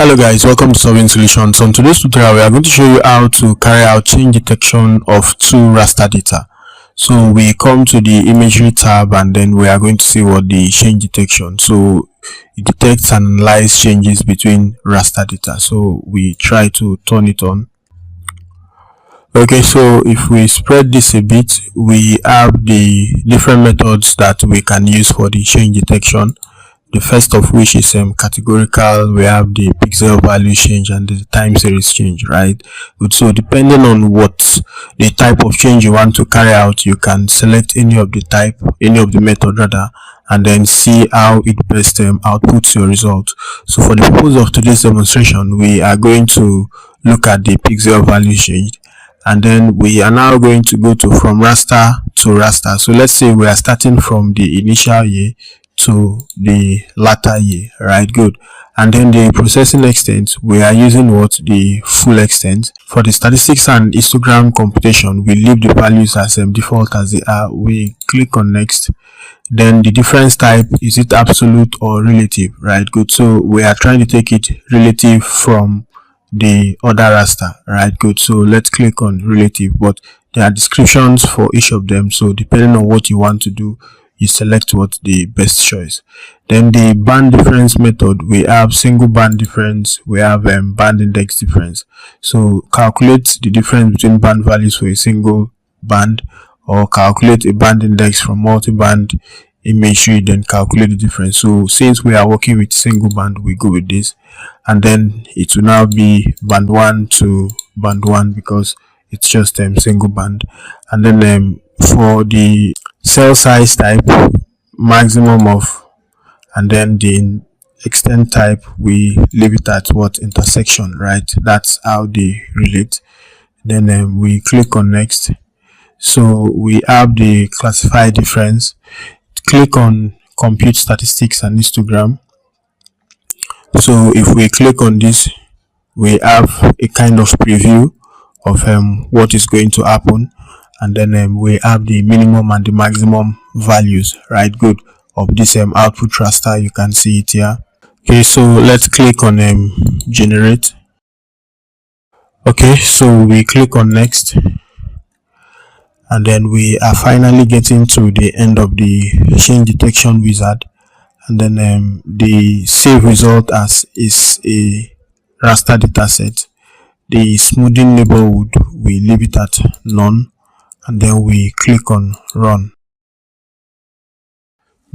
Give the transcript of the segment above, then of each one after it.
Hello guys, welcome to Solving Solutions. On today's tutorial, we are going to show you how to carry out change detection of two raster data. So we come to the imagery tab and then we are going to see what the change detection. So it detects and analyzes changes between raster data. So we try to turn it on. Okay, so if we spread this a bit, we have the different methods that we can use for the change detection. The first of which is categorical. We have the pixel value change and the time series change, right? So depending on what the type of change you want to carry out, you can select any of the method rather, and then see how it best outputs your result. So for the purpose of today's demonstration, we are going to look at the pixel value change, and then we are now going to go from raster to raster. So let's say we are starting from the initial year to the latter year, right? Good. And then the processing extent, we are using the full extent. For the statistics and histogram computation, we leave the values as default as they are. We click on next. Then the difference type, is it absolute or relative, right? Good. So we are trying to take it relative from the other raster, right? Good. So let's click on relative, but there are descriptions for each of them, so depending on what you want to do, you select the best choice. Then the band difference method, we have single band difference, we have band index difference. So calculate the difference between band values for a single band, or calculate a band index from multi-band imagery, then calculate the difference. So since we are working with single band, we go with this, and then it will now be band 1 to band 1 because it's just single band. And then for the cell size type, maximum of, and then the extent type, we leave it at intersection, right? That's how they relate. Then we click on next. So we have the classify difference. Click on compute statistics and histogram. So if we click on this, we have a kind of preview of what is going to happen, and then we have the minimum and the maximum values, right? Good, of this output raster. You can see it here. Okay, so let's click on generate. Okay, so we click on next, and then we are finally getting to the end of the change detection wizard, and then the save result as is a raster dataset. The smoothing neighborhood, we leave it at none, and then we click on run.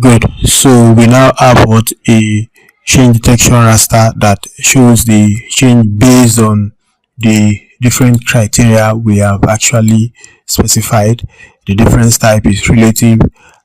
Good. So we now have a change detection raster that shows the change based on the different criteria we have actually specified. The difference type is relative,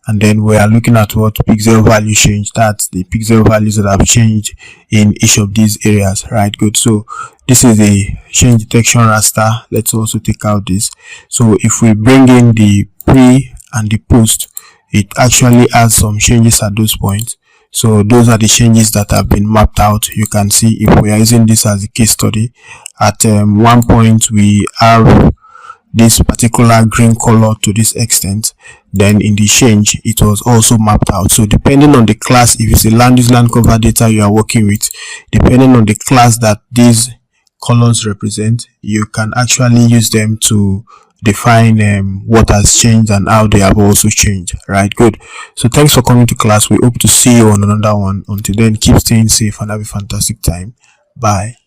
and then we are looking at pixel value change. That's the pixel values that have changed in each of these areas, right? Good. So this is a change detection raster. Let's also take out this. So if we bring in the pre and the post, it actually has some changes at those points. So those are the changes that have been mapped out. You can see if we are using this as a case study, at one point we have this particular green color to this extent, then in the change it was also mapped out. So depending on the class, if it's a land use land cover data you are working with, depending on the class that these colors represent, you can actually use them to define what has changed and how they have also changed, right? Good. So thanks for coming to class. We hope to see you on another one. Until then, keep staying safe and have a fantastic time. Bye.